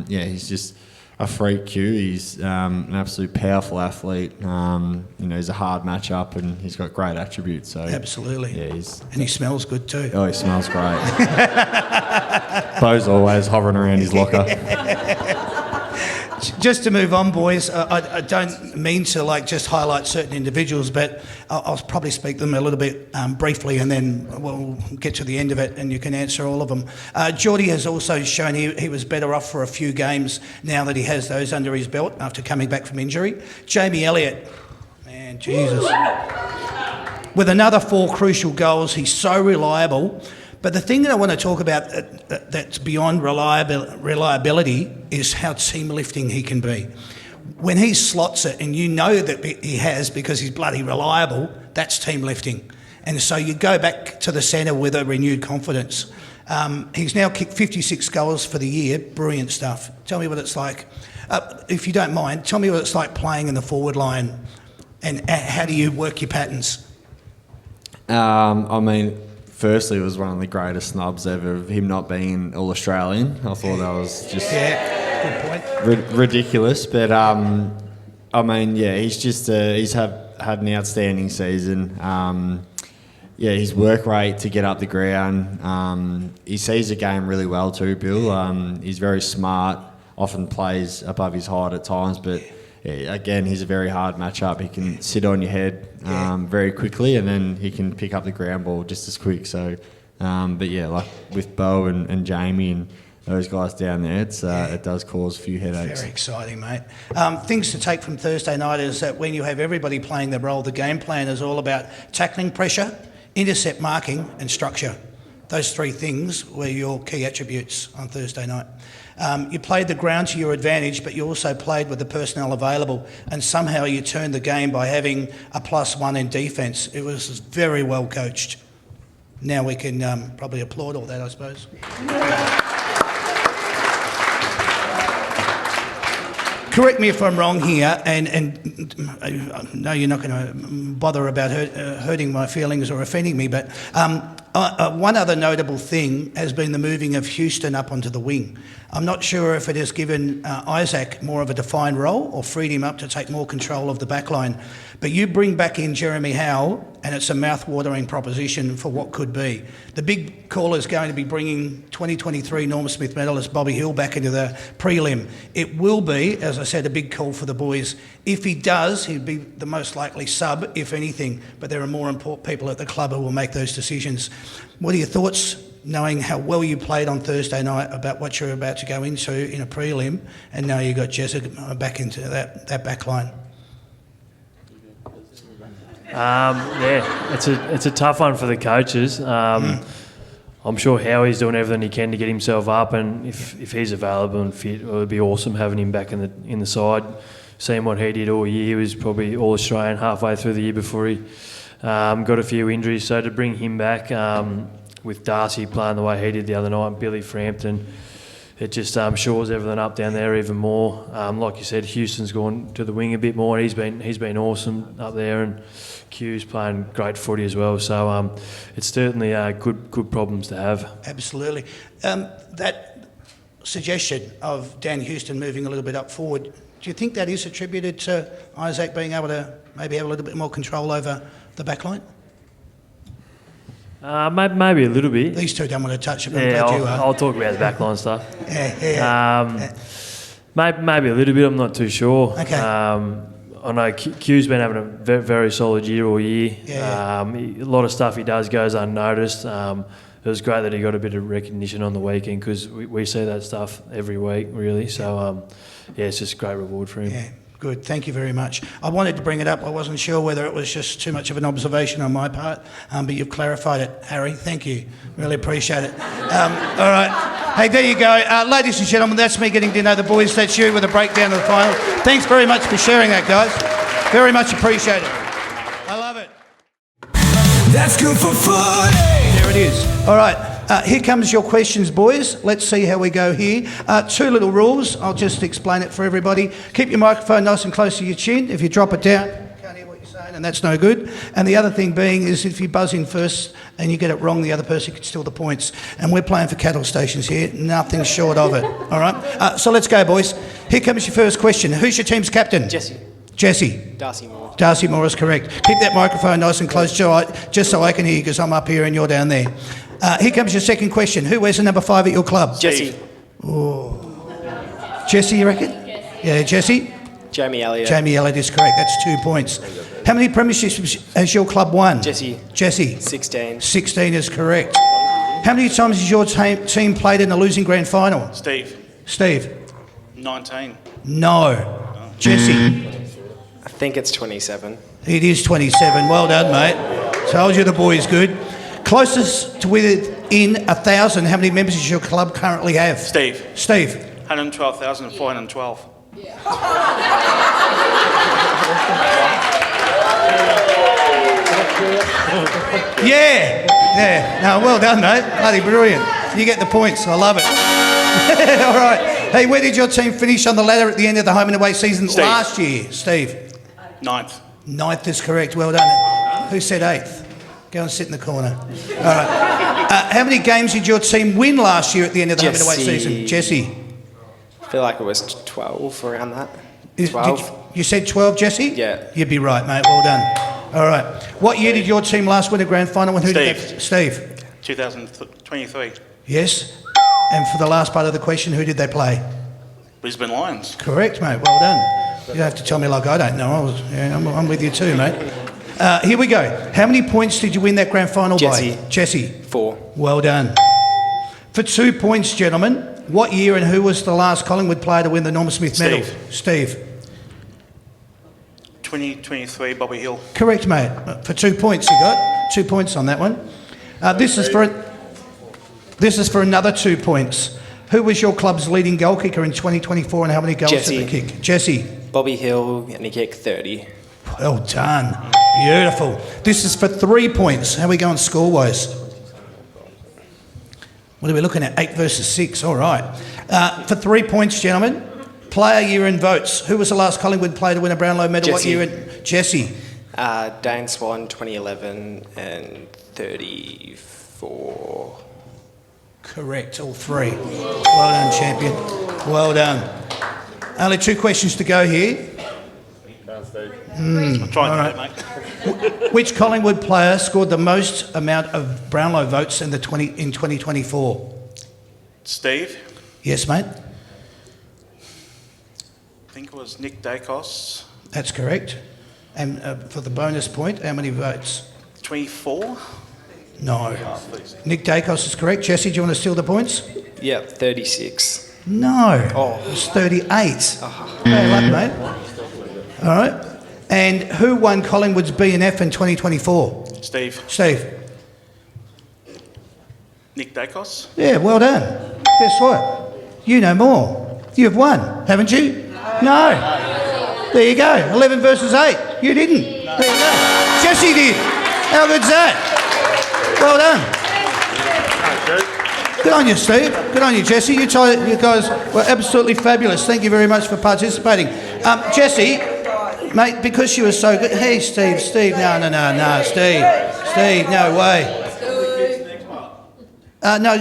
He's just a freak Q. He's an absolute powerful athlete. He's a hard matchup and he's got great attributes. So Absolutely. Yeah, and he smells good too. Oh, he smells great. Bo's always hovering around his locker. Just to move on, boys, I don't mean to just highlight certain individuals, but I'll probably speak to them a little bit briefly, and then we'll get to the end of it and you can answer all of them. Geordie has also shown he was better off for a few games now that he has those under his belt after coming back from injury. Jamie Elliott, man, Jesus. With another 4 crucial goals, he's so reliable. But the thing that I want to talk about that's beyond reliability is how team lifting he can be. When he slots it, and you know that he has because he's bloody reliable, that's team lifting. And so you go back to the centre with a renewed confidence. He's now kicked 56 goals for the year. Brilliant stuff. Tell me what it's like. If you don't mind, tell me what it's like playing in the forward line and how do you work your patterns? Firstly, it was one of the greatest snubs ever of him not being All-Australian. I thought that was just good point. Ridiculous. But, he's had an outstanding season. His work rate to get up the ground. He sees the game really well too, Bill. He's very smart, often plays above his height at times, but... Yeah, again, he's a very hard matchup. He can sit on your head very quickly, and then he can pick up the ground ball just as quick. So, like with Bo and Jamie and those guys down there, it does cause a few headaches. Very exciting, mate. Things to take from Thursday night is that when you have everybody playing their role, the game plan is all about tackling pressure, intercept marking, and structure. Those 3 things were your key attributes on Thursday night. You played the ground to your advantage, but you also played with the personnel available, and somehow you turned the game by having a +1 in defence. It was very well coached. Now we can probably applaud all that, I suppose. Correct me if I'm wrong here, and no, you're not going to bother about hurting my feelings or offending me, but one other notable thing has been the moving of Houston up onto the wing. I'm not sure if it has given Isaac more of a defined role or freed him up to take more control of the back line. But you bring back in Jeremy Howe, and it's a mouth-watering proposition for what could be. The big call is going to be bringing 2023 Norm Smith medalist Bobby Hill back into the prelim. It will be, as I said, a big call for the boys. If he does, he'd be the most likely sub, if anything, but there are more important people at the club who will make those decisions. What are your thoughts, knowing how well you played on Thursday night, about what you're about to go into in a prelim, and now you've got Jessica back into that back line? It's a tough one for the coaches. I'm sure Howie's doing everything he can to get himself up, and if he's available and fit, it would be awesome having him back in the side. Seeing what he did all year, he was probably All-Australian halfway through the year before he got a few injuries. So to bring him back with Darcy playing the way he did the other night, Billy Frampton, it just shores everything up down there even more. Like you said, Houston's gone to the wing a bit more. He's been awesome up there, and Q's playing great footy as well. So it's certainly good problems to have. Absolutely. That suggestion of Dan Houston moving a little bit up forward, do you think that is attributed to Isaac being able to maybe have a little bit more control over the back line? Maybe a little bit. These two don't want to touch it. I'll talk about the backline stuff. Yeah. Maybe a little bit. I'm not too sure. Okay. I know Q's been having a very, very solid year all year. Yeah. A lot of stuff he does goes unnoticed. It was great that he got a bit of recognition on the weekend, because we see that stuff every week, really. So, it's just a great reward for him. Yeah. Good, thank you very much. I wanted to bring it up. I wasn't sure whether it was just too much of an observation on my part, but you've clarified it, Harry. Thank you. Really appreciate it. All right. Hey, there you go. Ladies and gentlemen, that's me getting to know the boys. That's you with a breakdown of the final. Thanks very much for sharing that, guys. Very much appreciated. I love it. That's good for footy. There it is. All right. Here comes your questions, boys. Let's see how we go here. 2 little rules. I'll just explain it for everybody. Keep your microphone nice and close to your chin. If you drop it down, can't hear what you're saying and that's no good. And the other thing being is if you buzz in first and you get it wrong, the other person can steal the points. And we're playing for cattle stations here, nothing short of it. All right? So let's go, boys. Here comes your first question. Who's your team's captain? Jesse. Jesse. Darcy Moore. Darcy Moore is correct. Keep that microphone nice and close, just so I can hear you, because I'm up here and you're down there. Here comes your second question. Who wears the number 5 at your club? Jesse. Jesse, you reckon? Yeah, Jesse? Jamie Elliott. Jamie Elliott is correct. That's 2 points. How many premierships has your club won? Jesse. Jesse. 16. 16 is correct. How many times has your team played in a losing grand final? Steve. Steve? 19. No. Jesse? I think it's 27. It is 27. Well done, mate. Told you the boy's good. Closest to within 1,000, how many members does your club currently have? Steve. Steve? 112,412. Yeah. No, well done, mate. Bloody brilliant. You get the points. I love it. All right. Hey, where did your team finish on the ladder at the end of the home and away season last year, Steve? 9th. 9th is correct. Well done. Who said 8th? Go and sit in the corner. All right. How many games did your team win last year at the end of the home and away season? Jesse? I feel like it was 12, around that. Did 12. you said 12, Jesse? Yeah. You'd be right, mate. Well done. All right. What year did your team last win a grand final? And who did they? Steve. 2023. Yes. And for the last part of the question, who did they play? Brisbane Lions. Correct, mate. Well done. You don't have to tell me like I don't know. I'm with you too, mate. Here we go. How many points did you win that grand final by? Jesse. 4. Well done. For 2 points, gentlemen, what year and who was the last Collingwood player to win the Norm Smith medal? Steve. 2023, Bobby Hill. Correct, mate. For 2 points you got. 2 points on that one. This is for another 2 points. Who was your club's leading goal kicker in 2024 and how many goals did they kick? Jesse. Bobby Hill, and he kicked 30. Well done. Beautiful. This is for 3 points. How are we going score-wise? What are we looking at? 8 versus 6. All right. For 3 points, gentlemen, player year and votes. Who was the last Collingwood player to win a Brownlow medal? Jesse. What year? Jesse. Dane Swan, 2011 and 34. Correct, all 3. Well done, champion. Well done. Only 2 questions to go here. I'm trying to mate. Which Collingwood player scored the most amount of Brownlow votes in 2024? Steve. Yes, mate. I think it was Nick Dacos. That's correct. And for the bonus point, how many votes? 24. No. Nick Dacos is correct. Jesse, do you want to steal the points? Yep, 36. No. Oh. It was 38. Bad luck, mate. All right. And who won Collingwood's B&F in 2024? Steve. Steve. Nick Dacos. Yeah, well done. Guess what? You know more. You've won, haven't you? No. There you go. 11 versus 8. You didn't. There you go. Jesse did. How good's that? Well done. Good on you, Steve. Good on you, Jesse. You guys were absolutely fabulous. Thank you very much for participating. Jesse, mate, because you were so good. Hey, Steve. No, Steve, no way. No,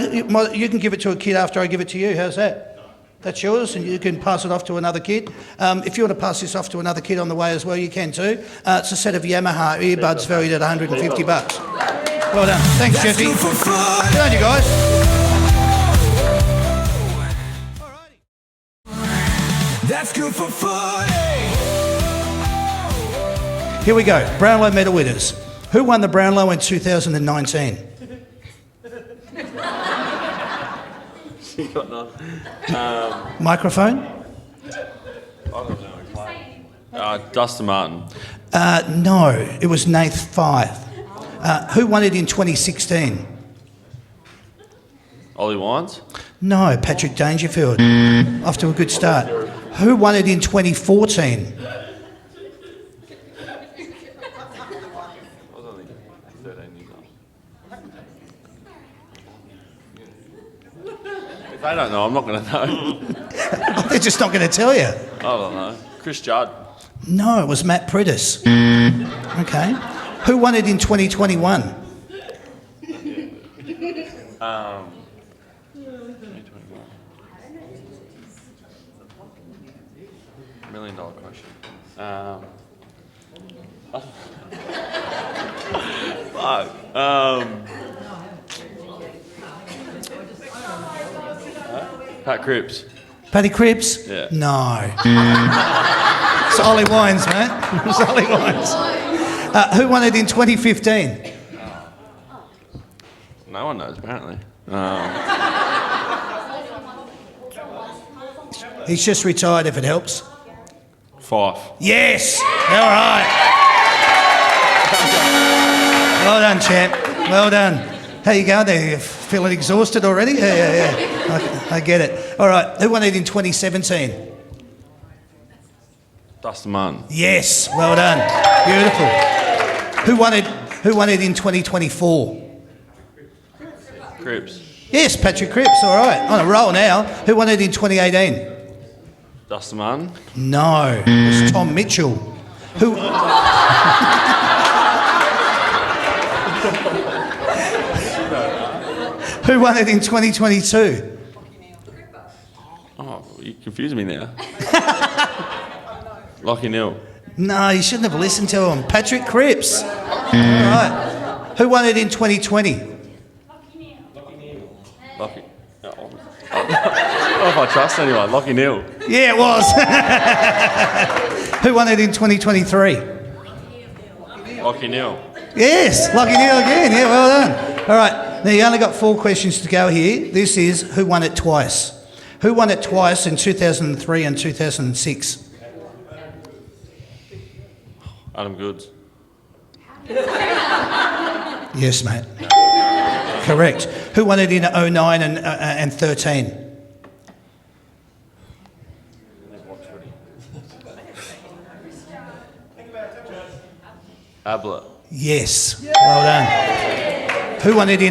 you can give it to a kid after I give it to you. How's that? That's yours, and you can pass it off to another kid. If you want to pass this off to another kid on the way as well, you can too. It's a set of Yamaha earbuds valued at $150. Well done. Thanks, Jesse. Good on you guys. That's good for fun. Here we go. Brownlow medal winners. Who won the Brownlow in 2019? You got none. Microphone? I don't know. Dustin Martin. No, it was Nath Five. Who won it in 2016? Ollie Wines. No, Patrick Dangerfield. Off to a good start. Who won it in 2014? I was only 13 years old. If they don't know, I'm not going to know. They're just not going to tell you. I don't know. Chris Judd. No, it was Matt Prittis. Okay. Who won it in 2021? 2021. $1 million question. Fuck. Pat Cripps. Paddy Cripps? Yeah. No. It's Ollie Wines, mate. It's Ollie Wines. Who won it in 2015? No one knows, apparently. He's just retired, if it helps. Fife. Yes! All right. Well done, champ. Well done. How you going there? You feeling exhausted already? Yeah. I get it. All right. Who won it in 2017? Dustin Martin. Yes. Well done. Beautiful. Who won it in 2024? Cripps. Yes, Patrick Cripps. All right. On a roll now. Who won it in 2018? Dustin Martin. No. It was Tom Mitchell. Who... Who won it in 2022? Oh, you confused me now. Lockie Neal. No, you shouldn't have listened to him. Patrick Cripps. All right. Who won it in 2020? Lockie. No. I don't know if I trust anyone. Lockie Neal. Yeah, it was. Who won it in 2023? Lockie Neal. Yes, Lucky Neil again. Yeah, well done. All right. Now, you only got 4 questions to go here. This is who won it twice? Who won it twice in 2003 and 2006? Adam Goods. Yes, mate. Correct. Who won it in 09 and 13? Ablett. Yes. Well done. Who won it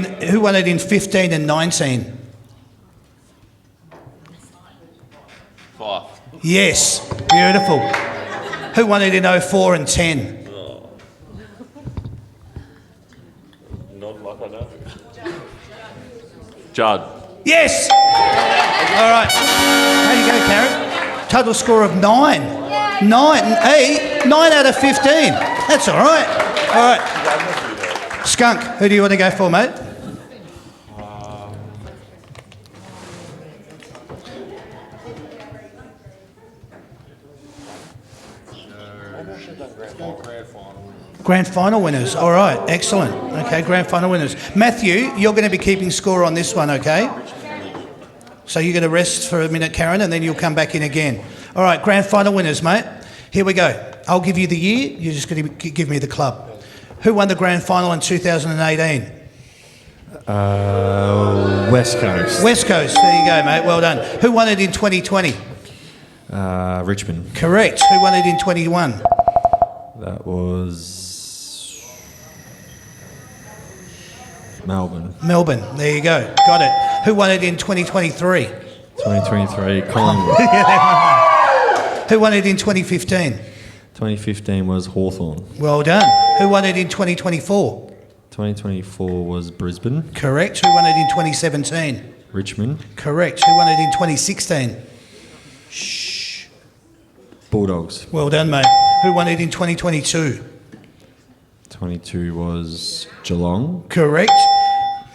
in 15 and 19? Fife. Yes. Beautiful. Who won it in 04 and 10? Not like I know. Judd. Yes. All right. How do you go, Karen? Total score of 9. 9 out of 15. That's all right. All right. Skunk, who do you want to go for, mate? Grand final winners. All right, excellent. Okay, grand final winners. Matthew, you're going to be keeping score on this one, okay? So you're going to rest for a minute, Karen, and then you'll come back in again. All right, grand final winners, mate. Here we go. I'll give you the year. You're just going to give me the club. Who won the grand final in 2018? West Coast. West Coast. There you go, mate. Well done. Who won it in 2020? Richmond. Correct. Who won it in 21? That was Melbourne. Melbourne. There you go. Got it. Who won it in 2023? 2023, Collingwood. Who won it in 2015? 2015 was Hawthorn. Well done. Who won it in 2024? 2024 was Brisbane. Correct. Who won it in 2017? Richmond. Correct. Who won it in 2016? Bulldogs. Well done, mate. Who won it in 2022? 22 was Geelong. Correct.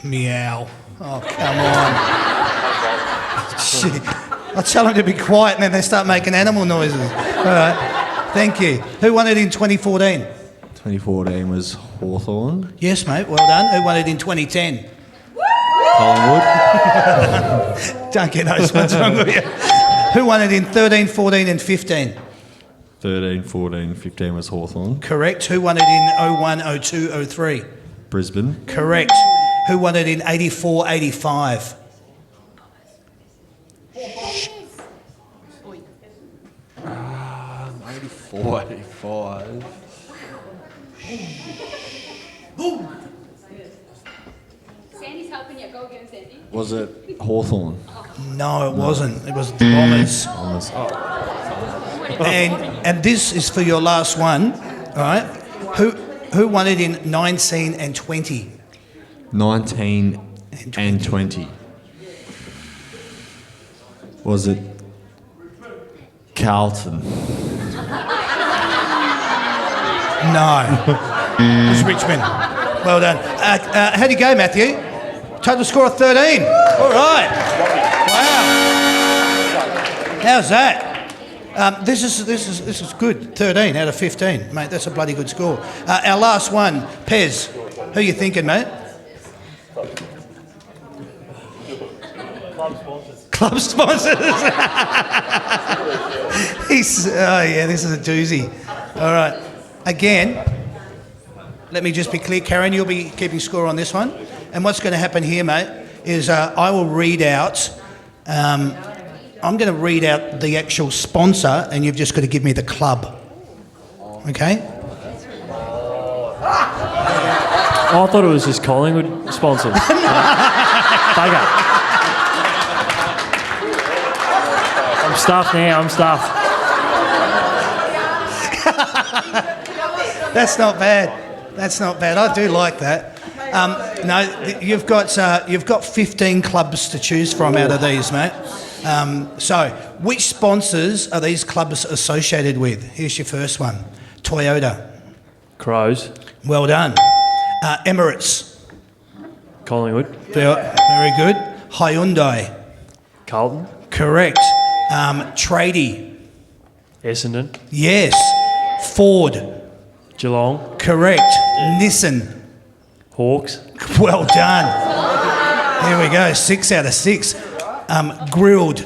Meow. Oh, come on. Shit. I tell them to be quiet and then they start making animal noises. All right. Thank you. Who won it in 2014? 2014 was Hawthorn. Yes, mate. Well done. Who won it in 2010? Collingwood. Don't get those ones wrong, will you? Who won it in 13, 14 and 15? 13, 14, 15 was Hawthorn. Correct. Who won it in 01, 02, 03? Brisbane. Correct. Who won it in 84, 85? 84, 85. Sandy's helping you. Go again, Sandy. Was it Hawthorn? No, it wasn't. It was the Bombers. And this is for your last one, all right? Who won it in 19 and 20? 19 and 20. Was it Carlton? No. It was Richmond. Well done. How'd you go, Matthew? Total score of 13. All right. Wow. How's that? This is good. 13 out of 15, mate. That's a bloody good score. Our last one, Pez. Who you thinking, mate? Club sponsors. This is a doozy. All right. Again, let me just be clear, Karen, you'll be keeping score on this one. And what's going to happen here, mate, is I will read out, I'm going to read out the actual sponsor and you've just got to give me the club. Okay? Oh, I thought it was just Collingwood sponsored. Bugger. I'm stuffed now, I'm stuffed. That's not bad. That's not bad. I do like that. No, you've got 15 clubs to choose from out of these, mate. So, which sponsors are these clubs associated with? Here's your first one. Toyota. Crows. Well done. Emirates. Collingwood. Very good. Hyundai. Carlton. Correct. Tradie. Essendon. Yes. Ford. Geelong. Correct. Nissan. Hawks. Well done. Here we go. 6 out of 6. Grilled.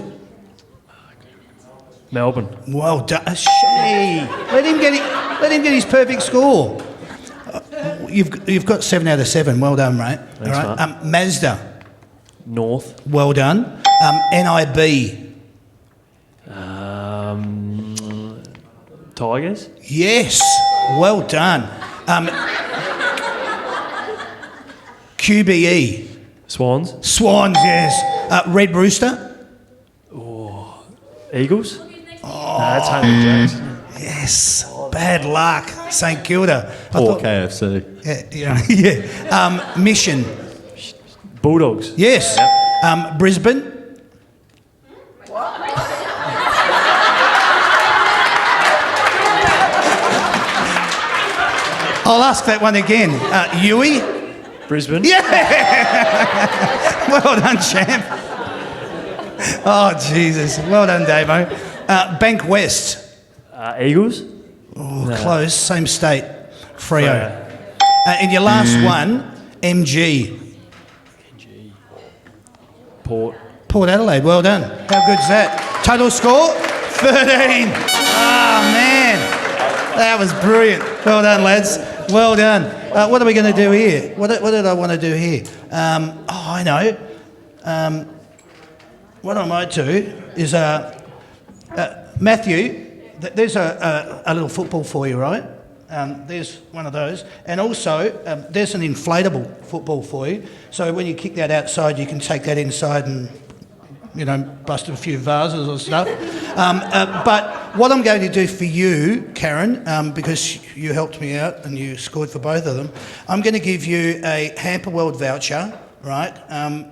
Melbourne. Well done. Shee. Let him get his perfect score. You've got 7 out of 7. Well done, mate. Thanks, all right. Mazda. North. Well done. NIB. Tigers. Yes. Well done. QBE. Swans. Swans, yes. Red Rooster. Eagles. Oh. No, that's Hunter Jones. Yes. Bad luck. St Kilda. Or KFC. Yeah. Mission. Bulldogs. Yes. Brisbane. I'll ask that one again. Yui. Brisbane. Yeah. Well done, champ. Oh, Jesus. Well done, Davo. Bank West. Eagles. Oh, no. Close. Same state. Freo. And your last one, MG. Port. Port Adelaide. Well done. How good's that? Total score? 13. Oh, man. That was brilliant. Well done, lads. Well done. What are we going to do here? What did I want to do here? I know. What I might do is, Matthew, there's a little football for you, right? There's one of those. And also, there's an inflatable football for you. So when you kick that outside, you can take that inside and, bust a few vases or stuff. But what I'm going to do for you, Karen, because you helped me out and you scored for both of them, I'm going to give you a Hamper World voucher, right?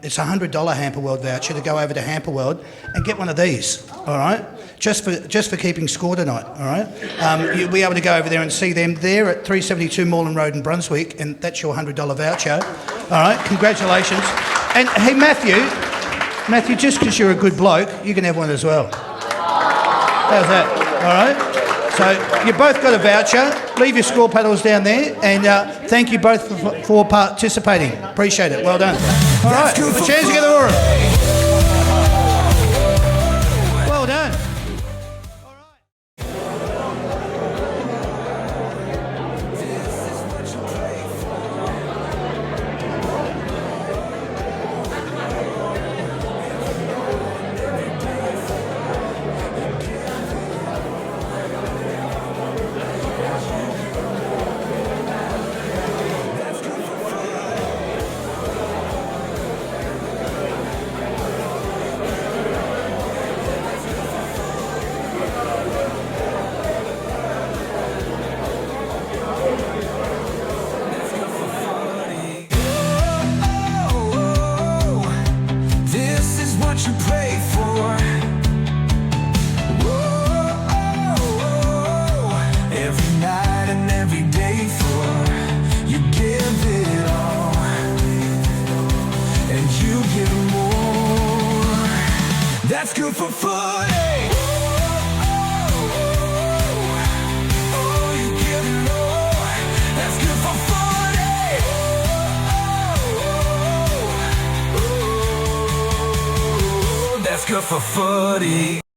It's a $100 Hamper World voucher to go over to Hamper World and get one of these, all right? Just for keeping score tonight, all right? You'll be able to go over there and see them there at 372 Moreland Road in Brunswick, and that's your $100 voucher. All right, congratulations. And hey, Matthew, just because you're a good bloke, you can have one as well. How's that? All right? So you both got a voucher. Leave your score paddles down there, and thank you both for participating. Appreciate it. Well done. All right, put your hands together, Aura. Well done. good for footy. Oh, you give it more. That's good for footy. Oh, that's good for footy.